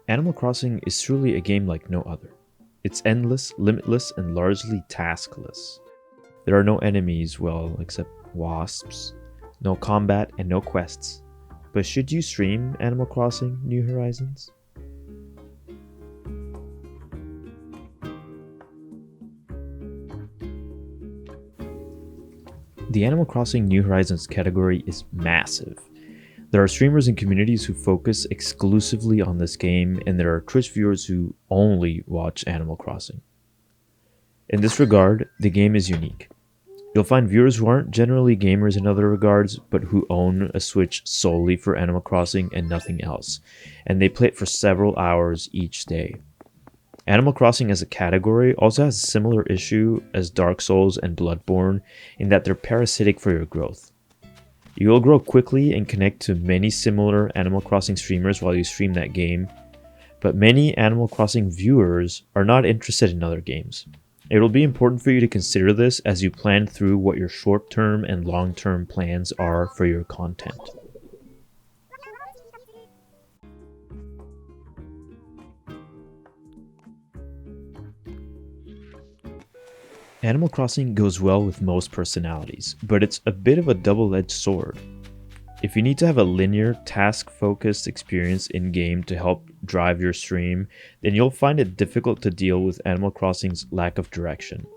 Animal Crossing is truly a game like no other. It's endless, limitless, and largely taskless. There are no enemies, well, except wasps, no combat, and no quests. But should you stream Animal Crossing New Horizons? The Animal Crossing New Horizons category is massive. There are streamers and communities who focus exclusively on this game, and there are Twitch viewers who only watch Animal Crossing. In this regard, the game is unique. You'll find viewers who aren't generally gamers in other regards, but who own a Switch solely for Animal Crossing and nothing else, and they play it for several hours each day. Animal Crossing as a category also has a similar issue as Dark Souls and Bloodborne in that they're parasitic for your growth. You will grow quickly and connect to many similar Animal Crossing streamers while you stream that game, but many Animal Crossing viewers are not interested in other games. It will be important for you to consider this as you plan through what your short-term and long-term plans are for your content. Animal Crossing goes well with most personalities, but it's a bit of a double-edged sword. If you need to have a linear, task-focused experience in-game to help drive your stream, then you'll find it difficult to deal with Animal Crossing's lack of direction.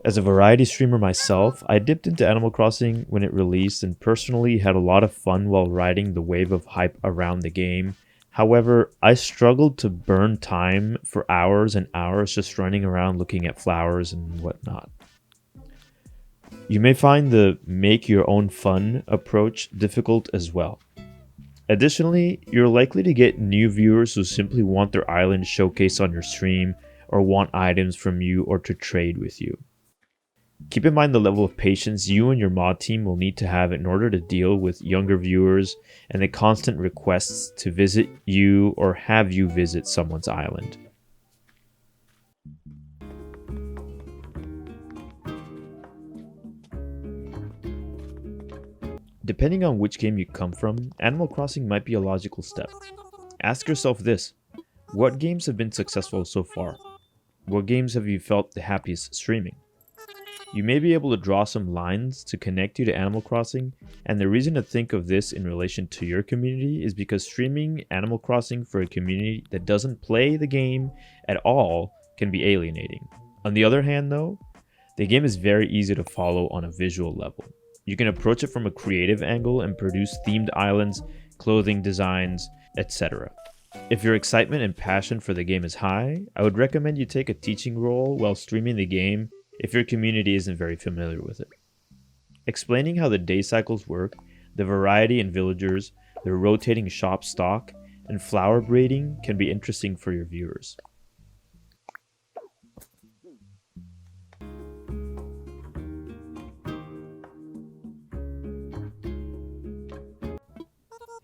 As a variety streamer myself, I dipped into Animal Crossing when it released and personally had a lot of fun while riding the wave of hype around the game. However, I struggled to burn time for hours and hours just running around looking at flowers and whatnot. You may find the make your own fun approach difficult as well. Additionally, you're likely to get new viewers who simply want their island showcased on your stream or want items from you or to trade with you. Keep in mind the level of patience you and your mod team will need to have in order to deal with younger viewers and the constant requests to visit you or have you visit someone's island. Depending on which game you come from, Animal Crossing might be a logical step. Ask yourself this: what games have been successful so far? What games have you felt the happiest streaming? You may be able to draw some lines to connect you to Animal Crossing, and the reason to think of this in relation to your community is because streaming Animal Crossing for a community that doesn't play the game at all can be alienating. On the other hand though, the game is very easy to follow on a visual level. You can approach it from a creative angle and produce themed islands, clothing designs, etc. If your excitement and passion for the game is high, I would recommend you take a teaching role while streaming the game if your community isn't very familiar with it. Explaining how the day cycles work, the variety in villagers, the rotating shop stock, and flower braiding can be interesting for your viewers.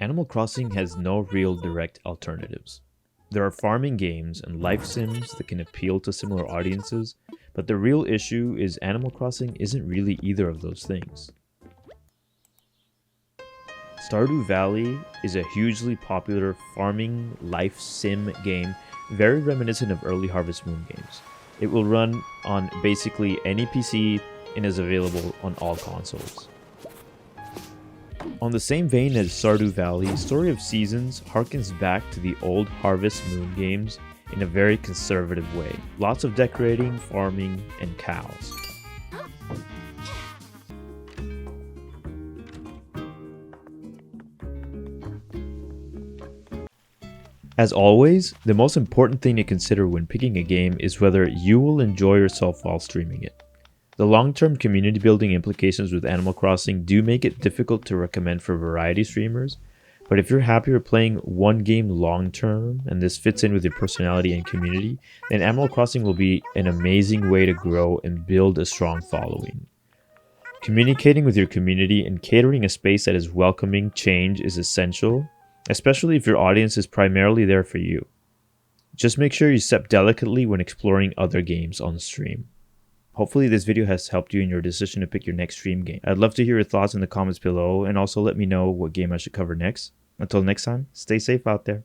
Animal Crossing has no real direct alternatives. There are farming games and life sims that can appeal to similar audiences, but the real issue is Animal Crossing isn't really either of those things. Stardew Valley is a hugely popular farming life sim game, very reminiscent of early Harvest Moon games. It will run on basically any PC and is available on all consoles. On the same vein as Stardew Valley, Story of Seasons harkens back to the old Harvest Moon games in a very conservative way. Lots of decorating, farming, and cows. As always, the most important thing to consider when picking a game is whether you will enjoy yourself while streaming it. The long-term community building implications with Animal Crossing do make it difficult to recommend for variety streamers, but if you're happier playing one game long-term and this fits in with your personality and community, then Animal Crossing will be an amazing way to grow and build a strong following. Communicating with your community and catering a space that is welcoming change is essential, especially if your audience is primarily there for you. Just make sure you step delicately when exploring other games on stream. Hopefully this video has helped you in your decision to pick your next stream game. I'd love to hear your thoughts in the comments below, and also let me know what game I should cover next. Until next time, stay safe out there.